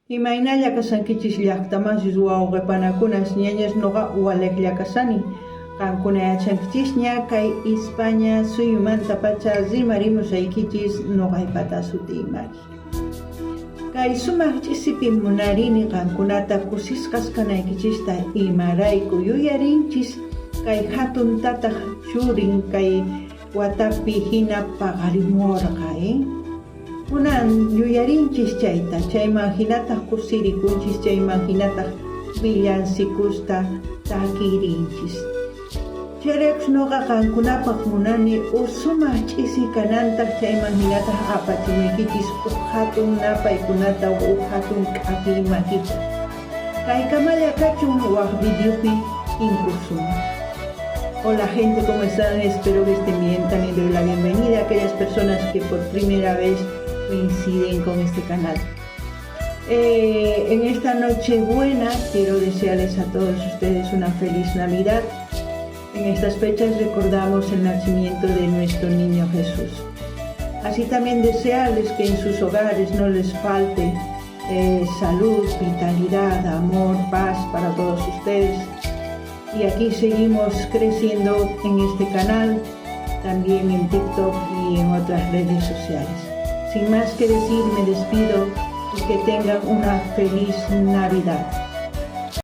Imaynalla kasankichis llaqtamasis wawqipanakunas ñañas noqa waleqlla kasani. Qankuna yachankichis kay España suyumanta pacha rimarimusaykichis noqaypata sutiymari. Kay sumaq ch'isipi munarini qankunata kusisqas kanaykichista imarayku yuyarinchis kay hatun tataq churin kay watapi hina paqarimurqa, Kunan yuyarinchis chayta, chayman hinataq kusirikunchis, chayman hinataq villancikusta takirinchis. Chayraykus noqa qankunapaq munani sumaq ch'isi kanantaq chayman hinataq apachimuykichis hatun napaykunata hatun k'api imakita. Kay kamalla kachun waq videopi incursuman. Hola gente, ¿cómo están? Espero que estén bien. También doy la bienvenida a aquellas personas que por primera vez coinciden con este canal. En esta noche buena quiero desearles a todos ustedes una feliz Navidad. En estas fechas recordamos el nacimiento de nuestro niño Jesús. Así también desearles que en sus hogares no les falte salud, vitalidad, amor, paz para todos ustedes. Y aquí seguimos creciendo en este canal, también en TikTok y en otras redes sociales. Sin más que decir, me despido y que tengan una feliz Navidad.